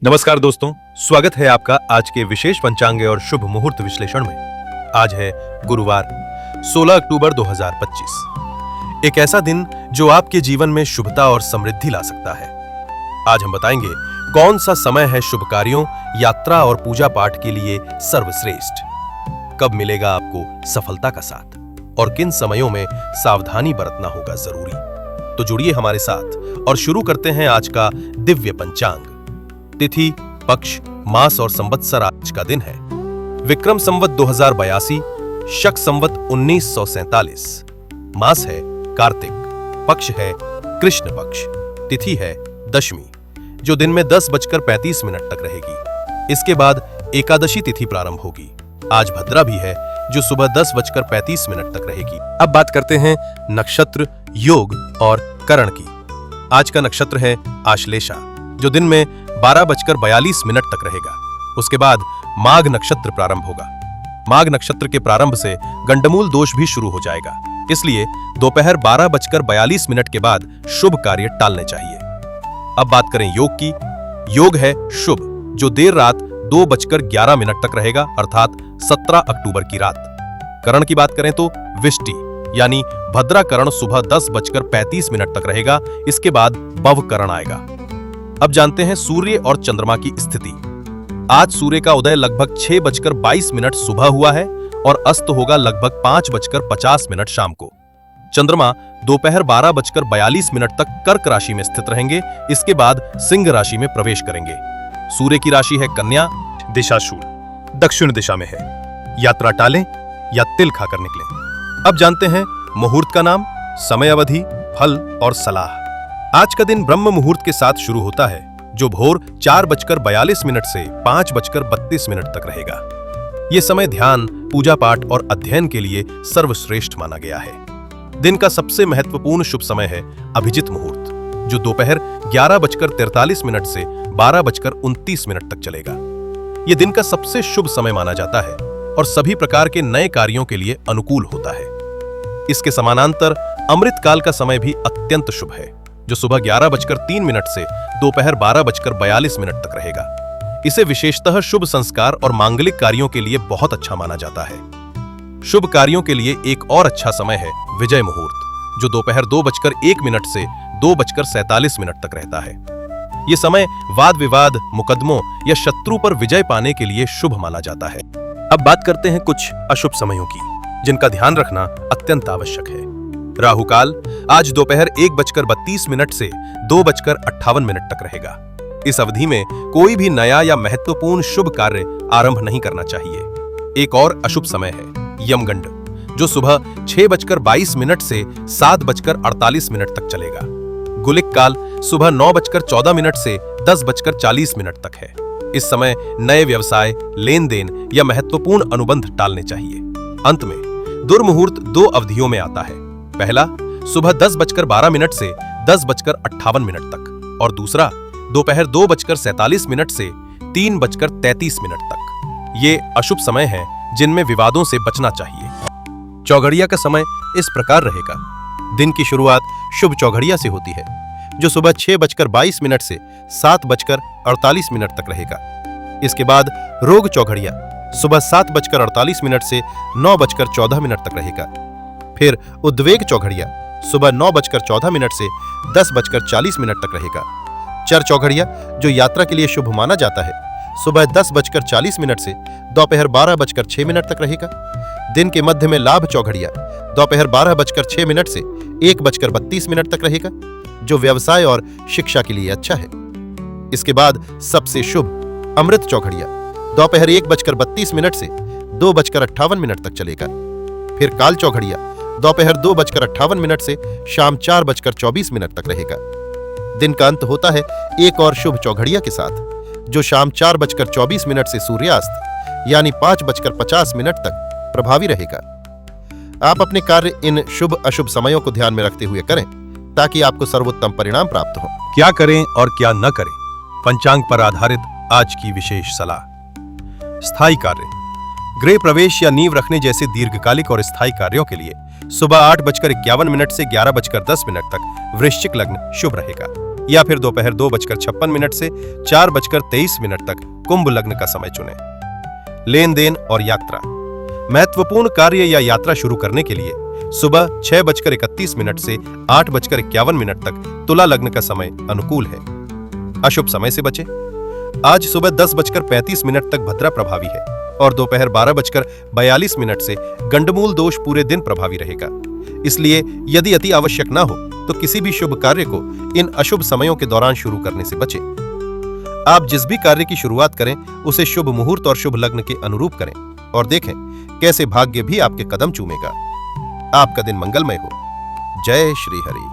नमस्कार दोस्तों, स्वागत है आपका आज के विशेष पंचांग और शुभ मुहूर्त विश्लेषण में। आज है गुरुवार 16 अक्टूबर 2025। एक ऐसा दिन जो आपके जीवन में शुभता और समृद्धि ला सकता है। आज हम बताएंगे कौन सा समय है शुभ कार्यों, यात्रा और पूजा पाठ के लिए सर्वश्रेष्ठ। कब मिलेगा आपको सफलता का साथ और किन समयों में सावधानी बरतना होगा जरूरी। तो जुड़िए हमारे साथ और शुरू करते हैं आज का दिव्य पंचांग। तिथि, पक्ष, मास और संवत्सर आज का दिन है विक्रम संवत 2082, शक संवत 1947। मास है कार्तिक, पक्ष है कृष्ण पक्ष, तिथि है दशमी जो दिन में 10:35 तक रहेगी। इसके बाद एकादशी तिथि प्रारंभ होगी। आज भद्रा भी है जो सुबह 10:35 तक रहेगी। अब बात करते हैं नक्षत्र, योग और करण की। आज का नक्षत्र है आश्लेषा जो दिन में 12:42 तक रहेगा। उसके बाद माघ नक्षत्र प्रारंभ होगा। माघ नक्षत्र के प्रारंभ से गंडमूल दोष भी शुरू हो जाएगा, इसलिए दोपहर 12:42 के बाद शुभ कार्य टालने चाहिए। अब बात करें योग की। योग है शुभ जो देर रात 2:11 तक रहेगा, अर्थात 17 अक्टूबर की रात। करण की बात करें तो विष्टि यानी भद्रा करण सुबह 10:35 तक रहेगा। इसके बाद भव करण आएगा। अब जानते हैं सूर्य और चंद्रमा की स्थिति। आज सूर्य का उदय लगभग 6:22 सुबह हुआ है और अस्त होगा लगभग 5:50 शाम को। चंद्रमा दोपहर 12:42 तक कर्क राशि में स्थित रहेंगे। इसके बाद सिंह राशि में प्रवेश करेंगे। सूर्य की राशि है कन्या, दिशा शूल, दक्षिण दिशा में है। यात्रा टालें या तिल खाकर निकलें। अब जानते हैं मुहूर्त का नाम, समय अवधि, फल और सलाह। आज का दिन ब्रह्म मुहूर्त के साथ शुरू होता है जो भोर 4:42 से 5:32 तक रहेगा। यह समय ध्यान, पूजा पाठ और अध्ययन के लिए सर्वश्रेष्ठ माना गया है। दिन का सबसे महत्वपूर्ण शुभ समय है अभिजित मुहूर्त जो दोपहर 11:43 से 12:29 तक चलेगा। यह दिन का सबसे शुभ समय माना जाता है और सभी प्रकार के नए कार्यों के लिए अनुकूल होता है। इसके समानांतर अमृत काल का समय भी अत्यंत शुभ है जो सुबह 11:03 से दोपहर 12:42 तक रहेगा। इसे विशेषतः शुभ संस्कार और मांगलिक कार्यों के लिए बहुत अच्छा माना जाता है। शुभ कार्यों के लिए एक और अच्छा समय है विजय मुहूर्त जो दोपहर 2:01 से 2:47 तक रहता है। यह समय वाद विवाद, मुकदमों या शत्रु पर विजय पाने के लिए शुभ माना जाता है। अब बात करते हैं कुछ अशुभ समयों की जिनका ध्यान रखना अत्यंत आवश्यक है। राहु काल आज दोपहर 1:32 से 2:58 तक रहेगा। इस अवधि में कोई भी नया या महत्वपूर्ण शुभ कार्य आरंभ नहीं करना चाहिए। एक और अशुभ समय है यमगंड जो सुबह 6:22 से 7:48 तक चलेगा। गुलिक काल सुबह 9:14 से 10:40 तक है। इस समय नए व्यवसाय, लेन देन या महत्वपूर्ण अनुबंध टालने चाहिए। अंत में दुर्मुहूर्त 2 अवधियों में आता है। पहला सुबह 10:12 से 10:58 तक और दूसरा दोपहर 2:47 से 3:33 तक। ये अशुभ समय है जिनमें विवादों से बचना चाहिए। चौघड़िया का समय इस प्रकार रहेगा। दिन की शुरुआत शुभ चौघड़िया से होती है जो सुबह 6:22 से 7:48 तक रहेगा। इसके बाद रोग चौघड़िया सुबह 7:48 से 9:14 तक रहेगा। फिर उद्वेग चौघड़िया सुबह 9:14 से 10:40 तक रहेगा। चर चौघड़िया जो यात्रा के लिए शुभ माना जाता है सुबह 10:40 से दोपहर 12:06 तक रहेगा। दिन के मध्य में लाभ चौघड़िया दोपहर 12:06 से 1:32 तक रहेगा जो व्यवसाय और शिक्षा के लिए अच्छा है। इसके बाद सबसे शुभ अमृत चौघड़िया दोपहर 1:32 से 2:58 तक चलेगा। फिर काल चौघड़िया दोपहर 2:58 से शाम 4:24 तक रहेगा। दिन का अंत होता है एक और शुभ चौघड़िया के साथ जो शाम 4:24 से सूर्यास्त यानी 5:50 तक प्रभावी रहेगा। आप अपने कार्य इन शुभ अशुभ समयों को ध्यान में रखते हुए करें ताकि आपको सर्वोत्तम परिणाम प्राप्त हो। क्या करें और क्या न करें, पंचांग पर आधारित आज की विशेष सलाह। स्थायी कार्य, गृह प्रवेश या नींव रखने जैसे दीर्घकालिक और स्थायी कार्यों के लिए सुबह 8:51 से 11:10 तक वृश्चिक लग्न शुभ रहेगा। या फिर दोपहर 2:56 से 4:23 तक कुंभ लग्न का समय चुनें। लेन देन और यात्रा। महत्वपूर्ण कार्य या यात्रा शुरू करने के लिए सुबह 6:31 से 8:51 तक तुला लग्न का समय अनुकूल है। अशुभ समय से बचें। आज सुबह 10:35 तक भद्रा प्रभावी है और दोपहर 12:42 से गंडमूल दोष पूरे दिन प्रभावी रहेगा। इसलिए यदि अति आवश्यक ना हो तो किसी भी शुभ कार्य को इन अशुभ समयों के दौरान शुरू करने से बचें। आप जिस भी कार्य की शुरुआत करें उसे शुभ मुहूर्त और शुभ लग्न के अनुरूप करें और देखें कैसे भाग्य भी आपके कदम चूमेगा। आपका दिन मंगलमय हो। जय श्री हरि।